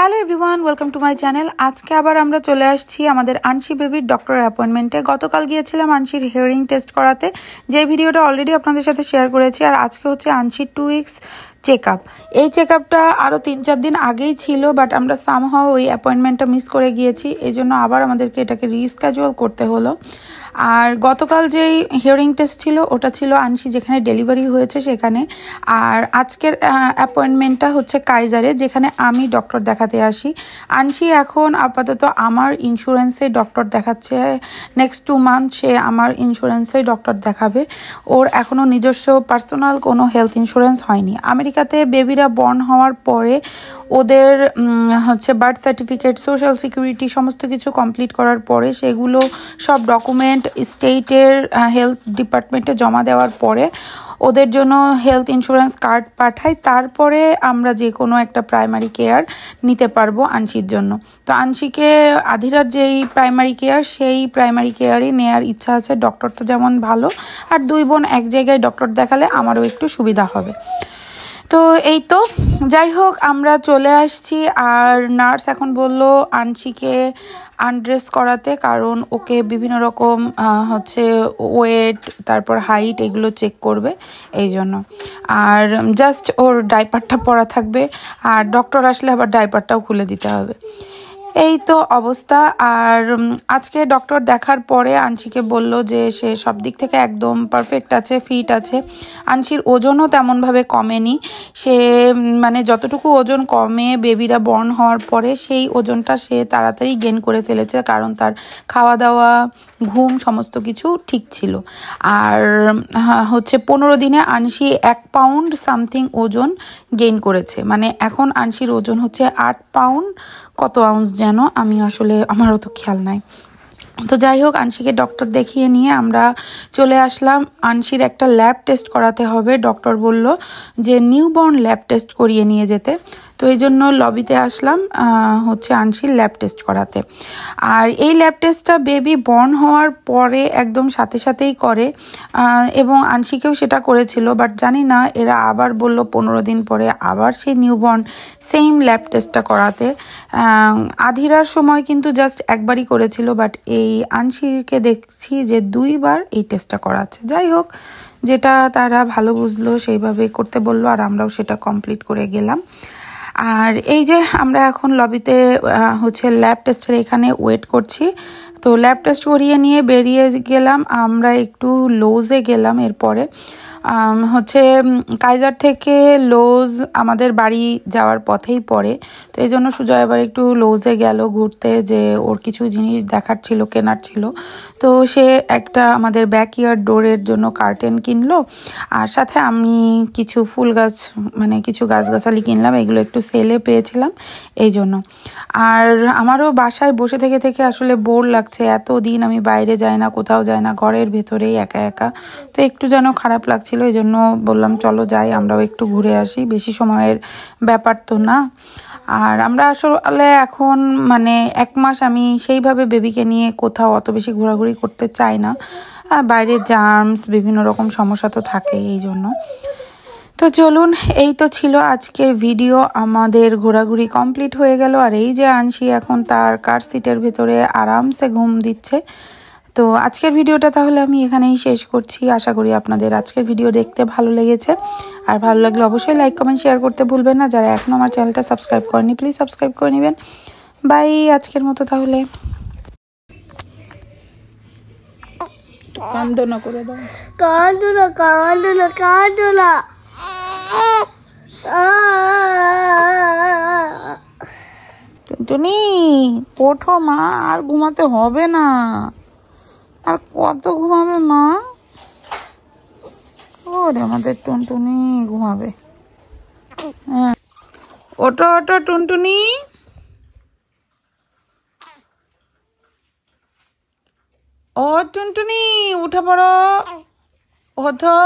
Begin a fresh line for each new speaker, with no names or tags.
Hello everyone, welcome to my channel. আজকে আবার আমরা চলে আসছি আমাদের আনশি বেবির ডক্টর অ্যাপয়েন্টমেন্টে। গতকাল গিয়েছিলাম আনশির হিয়ারিং টেস্ট করাতে, যে ভিডিওটা অলরেডি আপনাদের সাথে শেয়ার করেছি। আর আজকে হচ্ছে আনশির 2 উইকস চেক আপ। এই চেক আপটা আরও 3-4 দিন আগেই ছিল, বাট আমরা সামহাও ওই অ্যাপয়েন্টমেন্টটা মিস করে গিয়েছি। এই জন্য আবার আমাদেরকে এটাকে রিস্কেজুয়াল করতে হলো। আর গতকাল যেই হিয়ারিং টেস্ট ছিল ওটা ছিল আনশি যেখানে ডেলিভারি হয়েছে সেখানে। আর আজকের অ্যাপয়েন্টমেন্টটা হচ্ছে কাইজারে, যেখানে আমি ডক্টর দেখাতে আসি। আনশি এখন আপাতত আমার ইন্স্যুরেন্সে ডক্টর দেখাচ্ছে। নেক্সট 2 মান্থ সে আমার ইন্স্যুরেন্সে ডক্টর দেখাবে। ওর এখনও নিজস্ব পার্সোনাল কোনো হেলথ ইন্স্যুরেন্স হয়নি। আমেরিকাতে বেবিরা বর্ন হওয়ার পরে ওদের হচ্ছে বার্থ সার্টিফিকেট, সোশ্যাল সিকিউরিটি সমস্ত কিছু কমপ্লিট করার পরে সেগুলো সব ডকুমেন্ট স্টেটের হেলথ ডিপার্টমেন্টে জমা দেওয়ার পরে ওদের জন্য হেলথ ইন্স্যুরেন্স কার্ড পাঠায়। তারপরে আমরা যে কোনো একটা প্রাইমারি কেয়ার নিতে পারবো আনশির জন্য। তো আনশিকে আধিরার যেই প্রাইমারি কেয়ার, সেই প্রাইমারি কেয়ারই নেওয়ার ইচ্ছা আছে। ডক্টর তো যেমন ভালো, আর 2 বোন এক জায়গায় ডক্টর দেখালে আমারও একটু সুবিধা হবে। তো এই তো, যাই হোক আমরা চলে আসছি। আর নার্স এখন বলল আনশিকে আনড্রেস করাতে, কারণ ওকে বিভিন্ন রকম হচ্ছে ওয়েট, তারপর হাইট এগুলো চেক করবে এই জন্য। আর জাস্ট ওর ডাইপারটা পরা থাকবে, আর ডক্টর আসলে আবার ডাইপারটাও খুলে দিতে হবে। এই তো অবস্থা। আর আজকে ডক্টর দেখার পরে আনশিকে বলল যে সে সব দিক থেকে একদম পারফেক্ট আছে, ফিট আছে। আনশির ওজনও তেমনভাবে কমেনি। সে মানে যতটুকু ওজন কমে বেবিরা বর্ন হওয়ার পরে, সেই ওজনটা সে তাড়াতাড়ি গেইন করে ফেলেছে, কারণ তার খাওয়া দাওয়া, ঘুম সমস্ত কিছু ঠিক ছিল। আর হচ্ছে 15 দিনে আনশি 1 পাউন্ড সামথিং ওজন গেইন করেছে। মানে এখন আনশির ওজন হচ্ছে 8 পাউন্ড কত আউন্স যেন, আমি আসলে আমারও তো খেয়াল নাই। তো যাই হোক, আনশিকে ডক্টর দেখিয়ে নিয়ে আমরা চলে আসলাম। আনশির একটা ল্যাব টেস্ট করাতে হবে। ডক্টর বলল যে নিউবর্ন ল্যাব টেস্ট করিয়ে নিয়ে যেতে। তো এই জন্য লবিতে আসলাম হচ্ছে আনশির ল্যাব টেস্ট করাতে। আর এই ল্যাব টেস্টটা বেবি বর্ন হওয়ার পরে একদম সাথে সাথেই করে, এবং আনশিকেও সেটা করেছিল। বাট জানি না, এরা আবার বলল 15 দিন পরে আবার সেই নিউবর্ন সেম ল্যাব টেস্টটা করাতে। আধিরার সময় কিন্তু জাস্ট একবারই করেছিল, বাট এই আনশিকে দেখছি যে 2 বার এই টেস্টটা করাচ্ছে। যাই হোক, যেটা তারা ভালো বুঝলো সেইভাবে করতে বললো, আর আমরাও সেটা কমপ্লিট করে গেলাম। আর এই যে আমরা এখন লবিতে হচ্ছে ল্যাব টেস্টের এখানে ওয়েট করছি। তো ল্যাব টেস্ট করিয়ে নিয়ে বেরিয়ে গেলাম। আমরা একটু লোজে গেলাম। এরপরে হচ্ছে কাইজার থেকে লোজ আমাদের বাড়ি যাওয়ার পথেই পড়ে। তো এই জন্য সুজয় আবার একটু লোজে গেল ঘুরতে, যে ওর কিছু জিনিস দেখার ছিল, কেনার ছিল। তো সে একটা আমাদের ব্যাকইয়ার্ড ডোরের জন্য কার্টেন কিনলো, আর সাথে আমি কিছু ফুল গাছ, মানে কিছু গাছগাছালি কিনলাম। এগুলো একটু সেলে পেয়েছিলাম এই জন্য। আর আমারও বাসায় বসে থেকে থেকে আসলে বোর লাগছে। এতদিন আমি বাইরে যাই না, কোথাও যাই না, ঘরের ভেতরেই একা একা। তো একটু যেন খারাপ লাগছিল, এই জন্য বললাম চলো যাই, আমরাও একটু ঘুরে আসি। বেশি সময়ের ব্যাপার তো না। আর আমরা আসলে এখন মানে 1 মাস আমি সেইভাবে বেবিকে নিয়ে কোথাও অত বেশি ঘোরাঘুরি করতে চাই না। বাইরে জার্মস, বিভিন্ন রকম সমস্যা তো থাকেই, এই জন্য। তো চলুন, এই তো ছিল আজকের ভিডিও। আমাদের ঘোরাঘুরি কমপ্লিট হয়ে গেল। আর এই যে আনশি এখন তার কার সিটের ভেতরে আরামসে ঘুম দিচ্ছে। তো আজকের ভিডিওটা তাহলে আমি এখানেই শেষ করছি। আশা করি আপনাদের আজকের ভিডিও দেখতে ভালো লেগেছে। আর ভালো লাগলে অবশ্যই লাইক, কমেন্ট, শেয়ার করতে ভুলবেন না। যারা এখনও আমার চ্যানেলটা সাবস্ক্রাইব করেনি, প্লিজ সাবস্ক্রাইব করে নেবেন। বাই আজকের মতো তাহলে। কান্দনা করে দাও,
কান্দনা কান্দনা কান্দনা।
টুনটুনি ওঠো মা, আর ঘুমাতে হবে না। আর কত ঘুমাবে মা? ওরে আমাদের টুনটুনি ঘুমাবে। হ্যাঁ, ওঠো ওঠো টুনটুনি, ও টুনটুনি উঠে পড়ো, ওঠো।